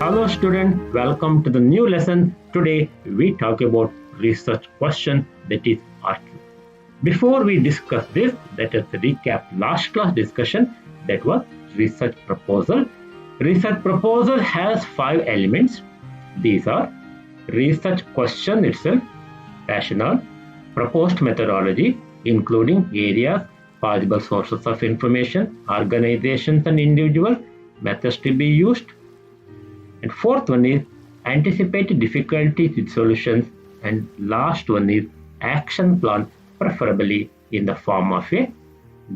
Hello student, welcome to the new lesson. Today we talk about research question, that is RQ. Before we discuss this, let us recap last class discussion, that was research proposal. Research proposal has 5 elements. These are research question itself, rationale, proposed methodology including areas, possible sources of information, organizations and individuals, methods to be used, and fourth one is anticipate difficulties with solutions. And last one is action plan, preferably in the form of a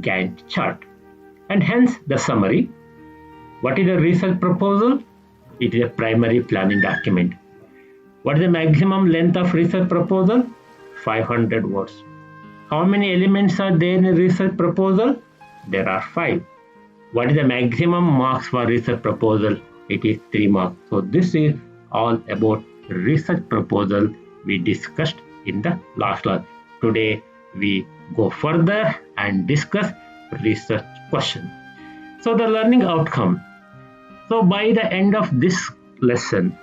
Gantt chart. And hence the summary. What is a research proposal? It is a primary planning document. What is the maximum length of research proposal? 500 words. How many elements are there in a research proposal? There are 5. What is the maximum marks for research proposal? It is 3 marks. So this is all about research proposal we discussed in the last class. Today we go further and discuss research question. So the learning outcome. So by the end of this lesson,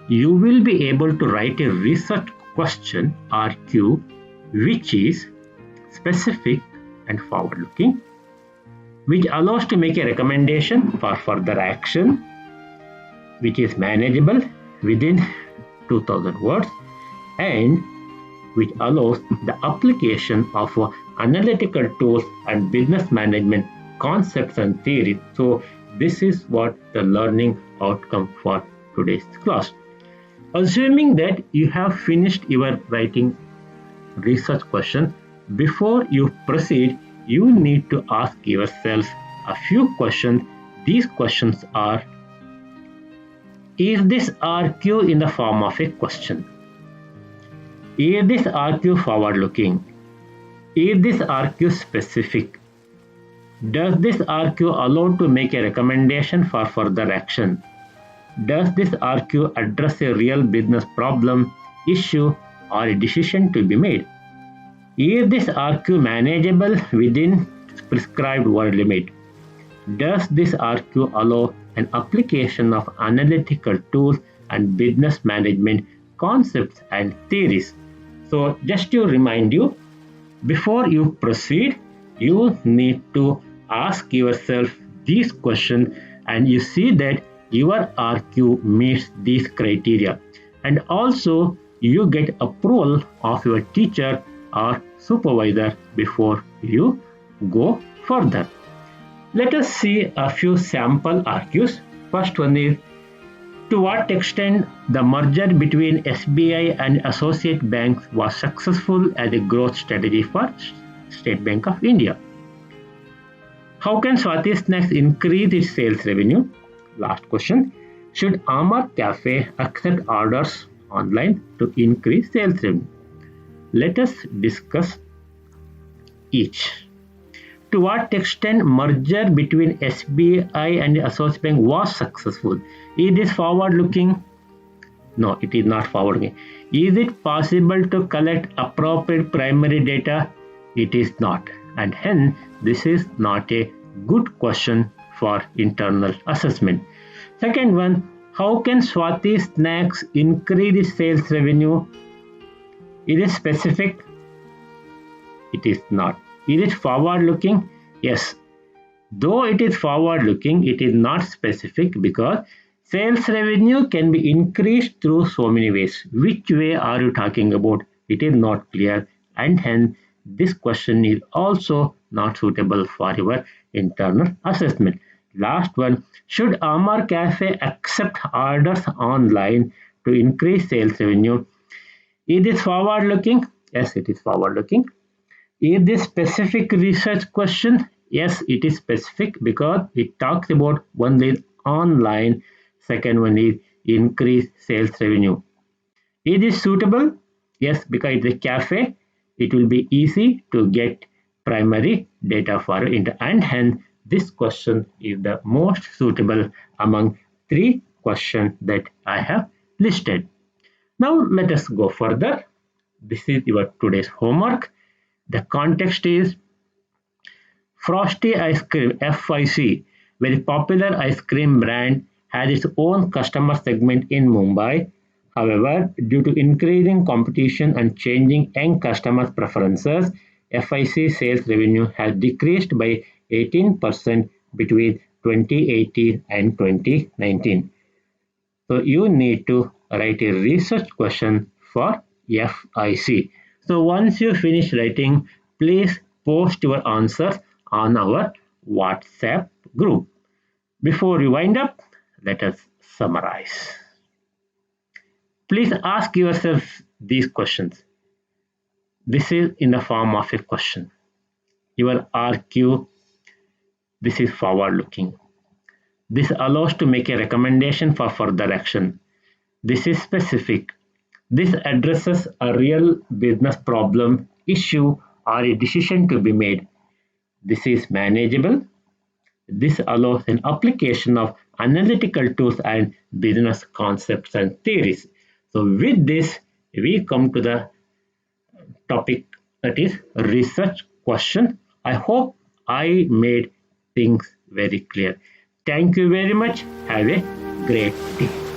you will be able to write a research question RQ which is specific and forward-looking, which allows to make a recommendation for further action, which is manageable within 2000 words, and which allows the application of analytical tools and business management concepts and theories. So this is what the learning outcome for today's class. Assuming that you have finished your writing research question, before you proceed, you need to ask yourself a few questions. These questions are: is this RQ in the form of a question? Is this RQ forward-looking? Is this RQ specific? Does this RQ allow to make a recommendation for further action? Does this RQ address a real business problem, issue, or a decision to be made? Is this RQ manageable within prescribed word limit? Does this RQ allow an application of analytical tools and business management concepts and theories? So just to remind you, before you proceed, you need to ask yourself these questions and you see that your RQ meets these criteria, and also you get approval of your teacher or supervisor before you go further. Let us see a few sample RQs. First one is: to what extent the merger between SBI and associate banks was successful as a growth strategy for State Bank of India? How can Swati Snacks increase its sales revenue? Last question: should Amar Cafe accept orders online to increase sales revenue? Let us discuss each. To what extent merger between SBI and Associate Bank was successful? Is this forward-looking? No, it is not forward-looking. Is it possible to collect appropriate primary data? It is not. And hence, this is not a good question for internal assessment. Second one: how can Swati Snacks increase its sales revenue? Is it specific? It is not. Is it forward-looking? Yes. Though it is forward-looking, it is not specific because sales revenue can be increased through so many ways. Which way are you talking about? It is not clear, and hence this question is also not suitable for your internal assessment. Last one: should Amar Cafe accept orders online to increase sales revenue? Is this forward-looking? Yes, it is forward-looking. Is this specific research question? Yes, it is specific because it talks about one is online, second one is increase sales revenue. Is this suitable? Yes, because it's a cafe, it will be easy to get primary data for it, and hence this question is the most suitable among 3 questions that I have listed. Now let us go further. This is your today's homework. The context is Frosty Ice Cream, FIC, very popular ice cream brand has its own customer segment in Mumbai. However, due to increasing competition and changing young customers' preferences, FIC sales revenue has decreased by 18% between 2018 and 2019. So you need to write a research question for FIC. So once you finish writing, please post your answers on our WhatsApp group. Before we wind up, let us summarize. Please ask yourself these questions. This is in the form of a question. Your RQ, this is forward looking. This allows to make a recommendation for further action. This is specific. This addresses a real business problem, issue, or a decision to be made. This is manageable. This allows an application of analytical tools and business concepts and theories. So with this, we come to the topic, that is research question. I hope I made things very clear. Thank you very much. Have a great day.